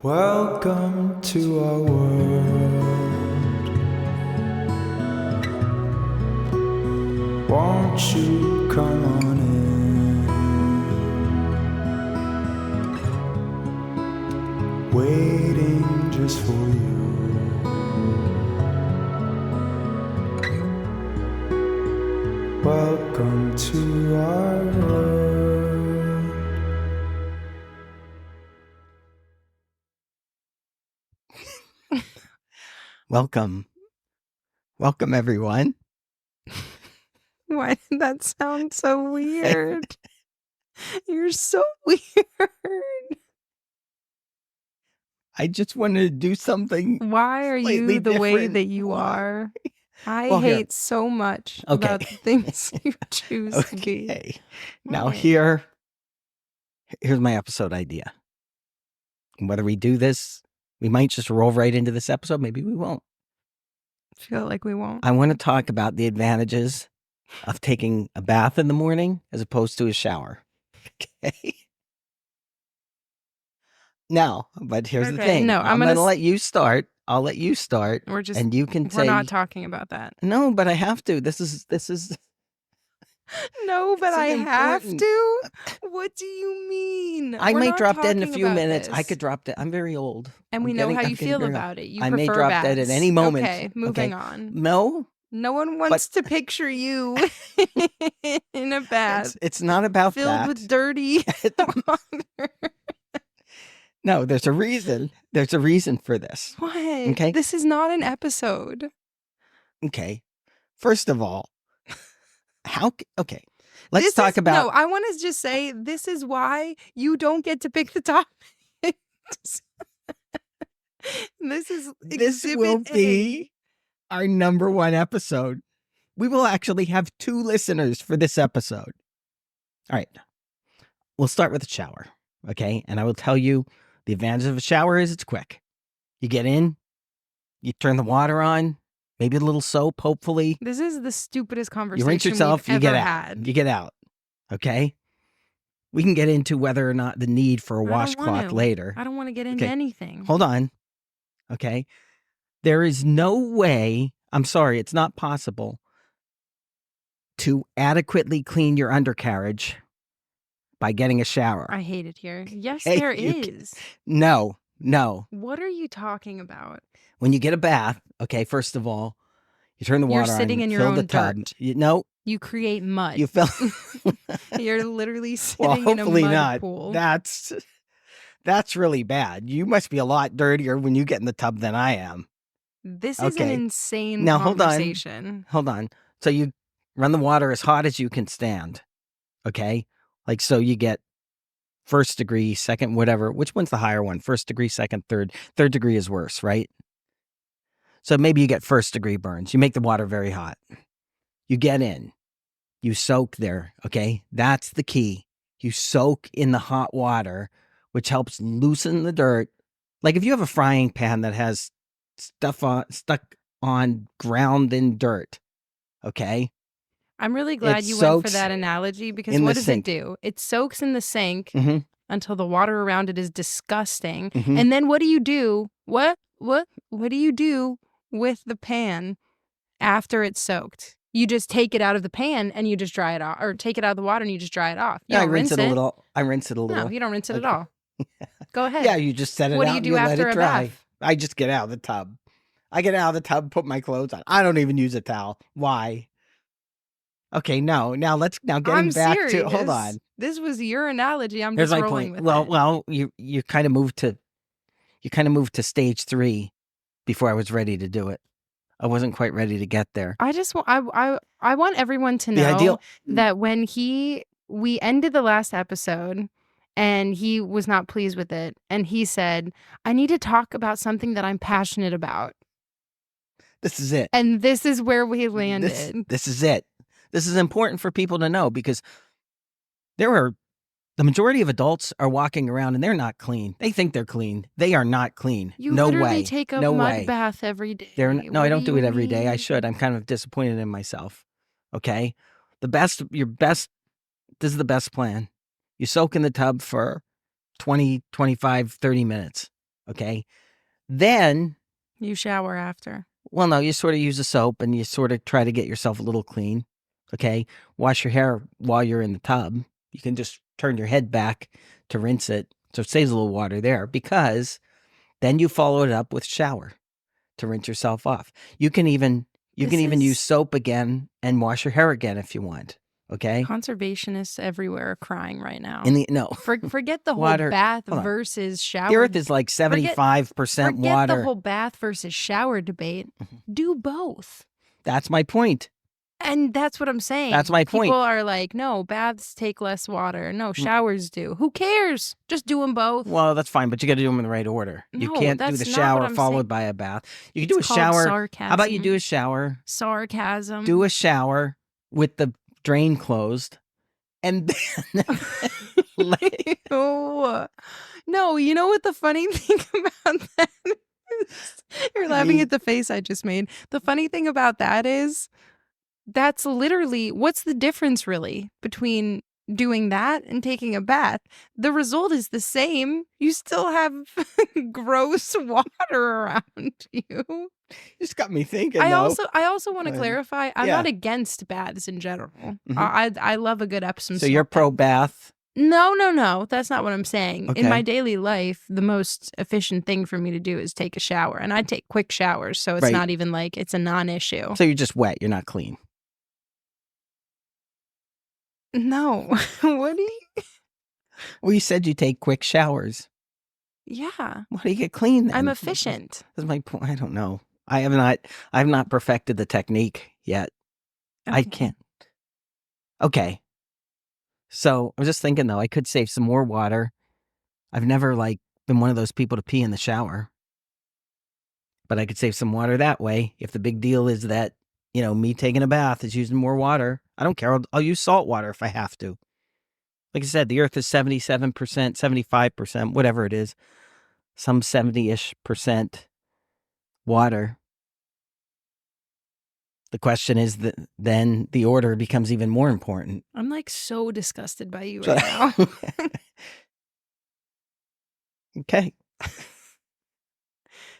Welcome to our world. Won't you come on in? Waiting just for you. Welcome to our world. Welcome, everyone. Why did that sound so weird? You're so weird. I just wanted to do something. Why are you slightly the way different. that you Why? are? I Well, here. hate so much Okay. about the things you choose to be. Okay. Now Why? here's my episode idea. Whether we do this, we might just roll right into this episode. Maybe we won't. I feel like we won't. I want to talk about the advantages of taking a bath in the morning as opposed to a shower. Okay. Now, but here's the Okay, thing. no, I'm going to let you start. I'll let you start. And you can say We're not talking about that. no, but I have to. This is No, but This is I have important. to? What do you mean? I We're might not drop dead in a talking few about minutes. I this. could drop dead. I'm very old. And we know how you feel about it. You I prefer may drop dead at baths. any moment. Okay, moving on. No, No one wants to picture you in a bath it's not about filled that. with dirty water. No, there's a reason. There's a reason for this. What? Okay. This is not an episode. Okay. First of all, okay. Let's talk about. No, I want to just say this is why you don't get to pick the topics. This will be our number one episode. We will actually have 2 listeners for this episode. All right. We'll start with the shower. Okay. And I will tell you the advantage of a shower is it's quick. You get in, you turn the water on, maybe a little soap, hopefully. This is the stupidest conversation You rinse yourself, we've you get ever out. had. You get out. Okay. We can get into whether or not the need for a washcloth later. I don't want to get into anything. Hold on. Okay. There is no way, I'm sorry, it's not possible to adequately clean your undercarriage by getting a shower. I hate it here. Yes, Hey, there is. No. What are you talking about? When you get a bath, okay, first of all, you turn the water on. You're sitting in your fill own the tub. dirt. You create mud. You fill. You're literally sitting Well, hopefully in a mud not. pool. That's really bad. You must be a lot dirtier when you get in the tub than I am. This is an insane Now, conversation. Hold on. So you run the water as hot as you can stand. Okay? Like, so you get first degree, second, whatever. Which one's the higher one? First degree, second, third. Third degree is worse, right? So maybe you get first degree burns. You make the water very hot. You get in. You soak there, okay? That's the key. You soak in the hot water, which helps loosen the dirt. Like if you have a frying pan that has stuck on ground in dirt, okay? I'm really glad you went for that analogy because what does it do? It soaks in the sink until the water around it is disgusting. And then what do you do? What do you do with the pan after it's soaked? You just take it out of the pan and you just dry it off, or take it out of the water and you just dry it off. I rinse it a little. No, you don't rinse it at all. Go ahead. Yeah, you just set it out. What do you do after a bath? I just get out of the tub. I get out of the tub, put my clothes on. I don't even use a towel. Why? Okay, no. Now getting back to hold on. This was your analogy. I'm Here's just my rolling point. with it. Well, you kind of moved to stage 3 before I was ready to do it. I wasn't quite ready to get there. I want everyone to know that when we ended the last episode and he was not pleased with it and he said, I need to talk about something that I'm passionate about. This is it. And this is where we landed. This is it. This is important for people to know because the majority of adults are walking around and they're not clean. They think they're clean. They are not clean. You no literally way. take a mud bath every day. No, I don't do it every day. I should. I'm kind of disappointed in myself. Okay? This is the best plan. You soak in the tub for 20, 25, 30 minutes. Okay. Then you shower after. Well, no, you sort of use a soap and you sort of try to get yourself a little clean. Okay. Wash your hair while you're in the tub. You can just turn your head back to rinse it. So it saves a little water there, because then you follow it up with shower to rinse yourself off. You can even use soap again and wash your hair again if you want. Okay. Conservationists everywhere are crying right now. Forget the water, whole bath versus shower. The earth is like 75% forget water. The whole bath versus shower debate. Do both. That's my point. And that's what I'm saying. That's my point. People are like, no, baths take less water. No, showers do. Who cares? Just do them both. Well, that's fine, but you got to do them in the right order. No, you can't do the shower followed by a bath. You can do a shower. Sarcasm. How about you do a shower? Sarcasm. Do a shower with the drain closed, and then no, you know what the funny thing about that is? You're laughing at the face I just made. The funny thing about that is, that's literally, what's the difference really between doing that and taking a bath? The result is the same. You still have gross water around you. You just got me thinking. I also want to clarify, I'm not against baths in general. I love a good Epsom salt. So you're pro bath? No. That's not what I'm saying. Okay. In my daily life, the most efficient thing for me to do is take a shower. And I take quick showers, so it's not even like it's a non-issue. So you're just wet. You're not clean. No. What do you... Well, you said you take quick showers. Yeah. Why do you get clean then? I'm efficient. That's my point. I don't know. I have not perfected the technique yet. Okay. I can't. Okay. So I'm just thinking, though, I could save some more water. I've never been one of those people to pee in the shower, but I could save some water that way. If the big deal is that, me taking a bath is using more water, I don't care. I'll use salt water if I have to. Like I said, the earth is 77%, 75%, whatever it is, some 70-ish% water. The question is that then the order becomes even more important. I'm so disgusted by you right now. Okay.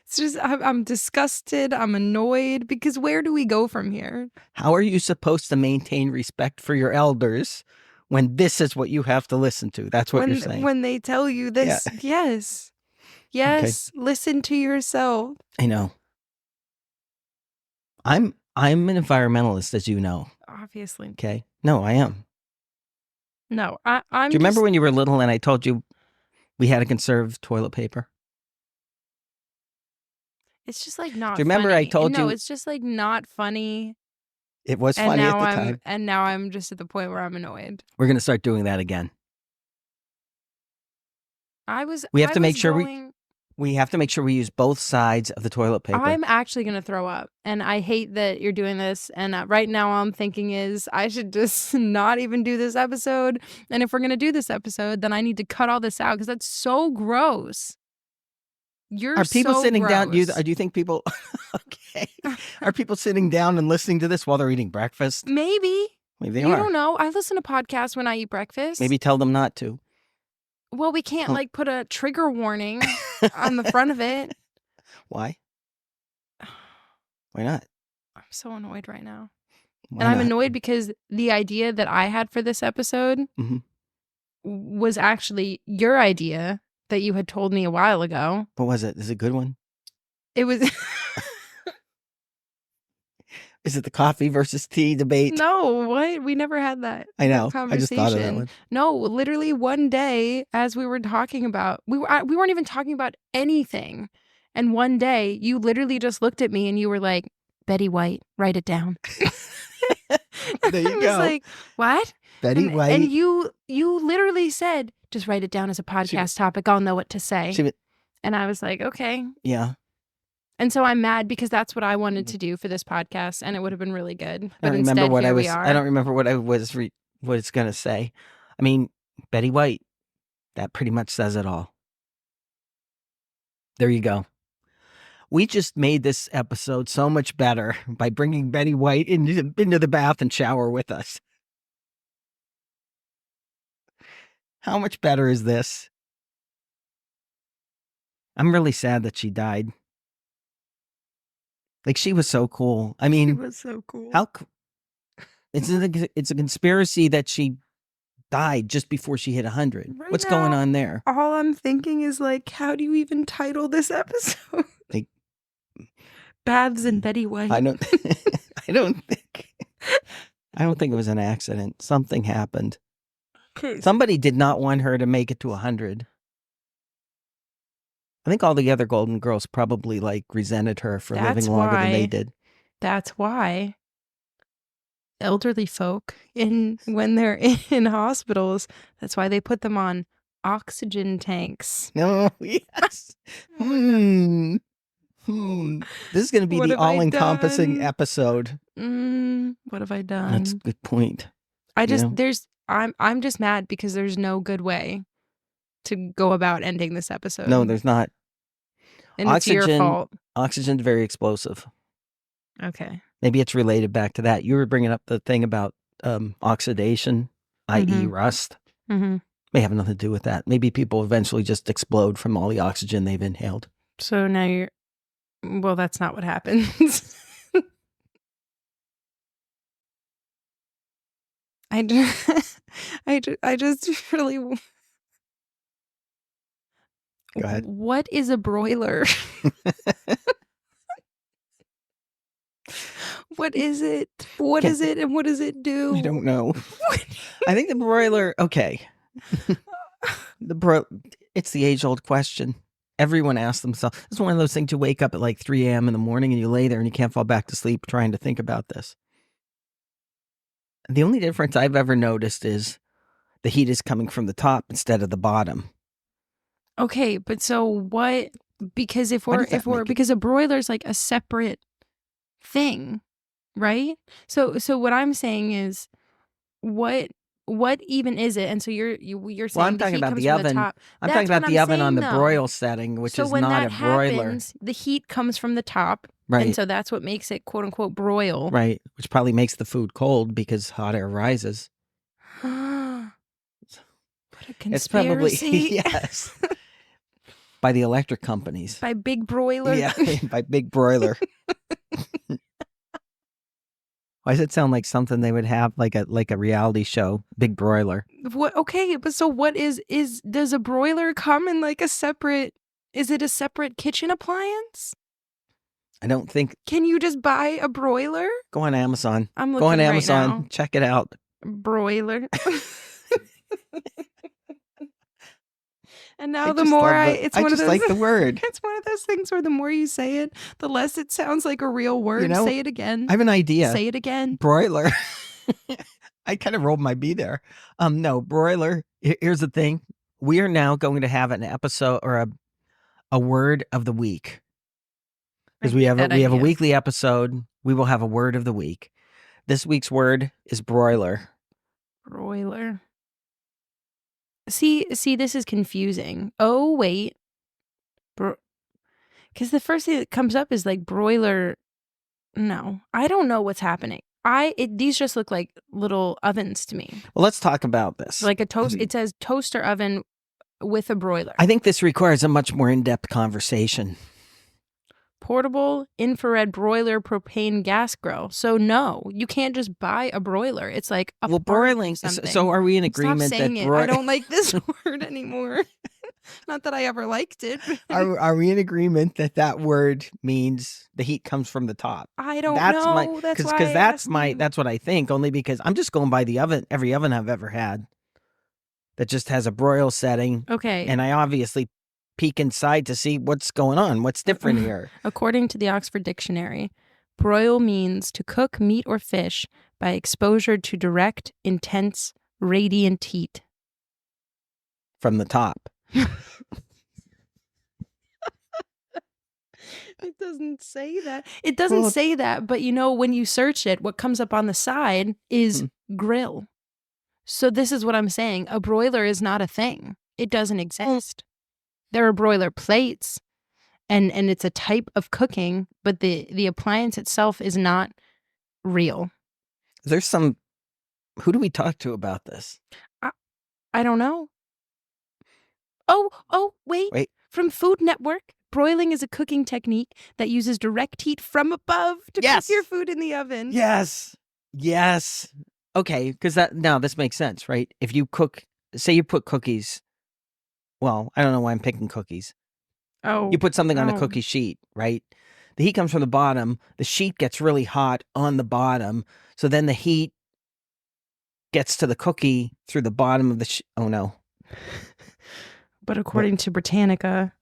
It's just, I'm disgusted. I'm annoyed, because where do we go from here? How are you supposed to maintain respect for your elders when this is what you have to listen to? That's what you're saying. When they tell you this, yes. Yes, okay. Listen to yourself. I know. I'm an environmentalist, as you know. Obviously. Okay. No, I am. No, I'm Do you remember when you were little and I told you we had to conserve toilet paper? It's just not Do you remember funny. I told you? No, it's just not funny. It was funny at the time. And now I'm just at the point where I'm annoyed. We're going to start doing that again. We have to make sure we use both sides of the toilet paper. I'm actually going to throw up. And I hate that you're doing this. And right now all I'm thinking is I should just not even do this episode. And if we're going to do this episode, then I need to cut all this out, because that's so gross. Are people so sitting gross. down? Do you think people? Okay. Are people sitting down and listening to this while they're eating breakfast? Maybe they you are. Don't know. I listen to podcasts when I eat breakfast. Maybe tell them not to. Well, we can't put a trigger warning on the front of it. Why? Why not? I'm so annoyed right now. Why not? I'm annoyed because the idea that I had for this episode was actually your idea that you had told me a while ago. What was it? Is it a good one? It was... Is it the coffee versus tea debate? No, what? We never had that. I know. Conversation. I just thought of that one. No, literally one day, as we were talking about, we weren't even talking about anything. And one day, you literally just looked at me and you were like, Betty White, write it down. There you I go. was like, what? Betty White. And you literally said, just write it down as a podcast topic. I'll know what to say. And I was like, okay. Yeah. And so I'm mad because that's what I wanted to do for this podcast, and it would have been really good. But I don't remember what I was going to say. I mean, Betty White, that pretty much says it all. There you go. We just made this episode so much better by bringing Betty White into the bath and shower with us. How much better is this? I'm really sad that she died. Like, she was so cool. I mean, she was so cool. It's a conspiracy that she died just before she hit 100. Right What's now, going on there? All I'm thinking is, like, how do you even title this episode? Like, Baths and Betty White. I don't think it was an accident. Something happened. Okay. Somebody did not want her to make it to 100. I think all the other Golden Girls probably like resented her for living longer than they did. That's why elderly folk when they're in hospitals, that's why they put them on oxygen tanks. No, yes. This is going to be the all-encompassing episode. What have I done? That's a good point. I'm just mad because there's no good way to go about ending this episode. No, there's not. And it's your fault. Oxygen's very explosive. Okay. Maybe it's related back to that. You were bringing up the thing about oxidation, i.e. rust. Mm-hmm. May have nothing to do with that. Maybe people eventually just explode from all the oxygen they've inhaled. So now well, that's not what happens. I just really... Go ahead. What is a broiler? What is it? What is it and what does it do? I don't know. I think the broiler, okay. It's the age-old question. Everyone asks themselves. It's one of those things you wake up at like 3 a.m. in the morning and you lay there and you can't fall back to sleep trying to think about this. The only difference I've ever noticed is the heat is coming from the top instead of the bottom. Okay, but so what? Because because a broiler is like a separate thing, right? So what I'm saying is, what even is it? And so you're saying, well, I'm talking about the oven. I'm talking about the oven on the broil setting, which is not a broiler. The heat comes from the top, right? And so that's what makes it "quote unquote" broil, right? Which probably makes the food cold because hot air rises. What a conspiracy! It's probably yes. By the electric companies. By Big Broiler. Yeah, by Big Broiler. Why does it sound like something they would have like a reality show? Big Broiler. What? Okay, but so what does a broiler come in like a separate? Is it a separate kitchen appliance? I don't think. Can you just buy a broiler? Go on Amazon. I'm looking Go on Amazon. Right now. Check it out. Broiler. And now it's one of those, like the word. It's one of those things where the more you say it, the less it sounds like a real word. Say it again. I have an idea. Say it again. Broiler. I kind of rolled my B there. No, broiler. Here's the thing. We are now going to have an episode or a word of the week. Because we have a weekly episode. We will have a word of the week. This week's word is broiler. Broiler. See, this is confusing. Oh, wait. Because the first thing that comes up is like broiler. No, I don't know what's happening. These just look like little ovens to me. Well, let's talk about this. Like a toast. It says toaster oven with a broiler. I think this requires a much more in-depth conversation. Portable infrared broiler propane gas grill. So no, you can't just buy a broiler. It's like broiling. So are we in agreement Stop saying it. I don't like this word anymore. Not that I ever liked it. Are we in agreement that word means the heat comes from the top? I don't know. That's what I think. Only because I'm just going by the oven. Every oven I've ever had that just has a broil setting. Okay, and I obviously peek inside to see what's going on. What's different here? According to the Oxford Dictionary, broil means to cook meat or fish by exposure to direct, intense, radiant heat. From the top. It doesn't say that. It doesn't say that, but when you search it, what comes up on the side is grill. So this is what I'm saying. A broiler is not a thing. It doesn't exist. There are broiler plates, and it's a type of cooking, but the appliance itself is not real. There's who do we talk to about this? I don't know. Oh, wait. From Food Network, broiling is a cooking technique that uses direct heat from above to cook your food in the oven. Yes. Okay, because now this makes sense, right? If you cook, say you put cookies, well, I don't know why I'm picking cookies. Oh. You put something on a cookie sheet, right? The heat comes from the bottom. The sheet gets really hot on the bottom. So then the heat gets to the cookie through the bottom of the oh no. But according to Britannica,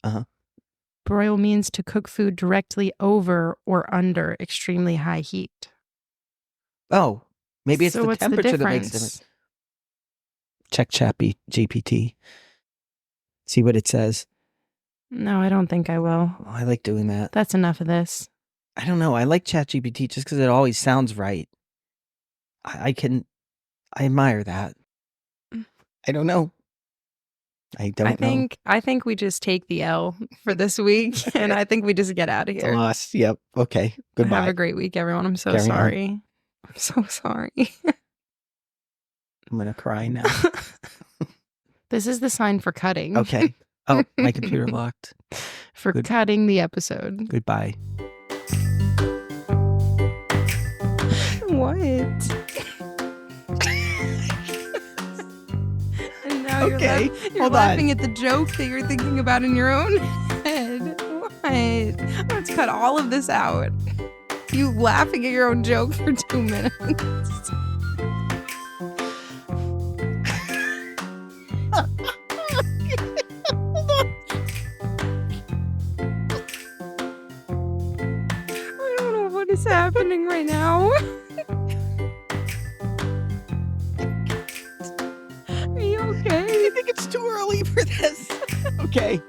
broil means to cook food directly over or under extremely high heat. Oh, maybe it's so the temperature that makes a difference. Check GPT. See what it says. No, I don't think I will. Oh, I like doing that. That's enough of this. I don't know. I like ChatGPT just because it always sounds right. I admire that. I don't know. I think we just take the L for this week, and I think we just get out of here. Lost. Yep. Okay. Goodbye. Have a great week, everyone. I'm so sorry. I'm so sorry. I'm gonna cry now. This is the sign for cutting. Okay. Oh, my computer locked. For cutting the episode. Goodbye. What? And now you're laughing at the joke that you're thinking about in your own head. What? I'm going to cut all of this out. You laughing at your own joke for 2 minutes. What is happening right now? Are you okay? I think it's too early for this. Okay.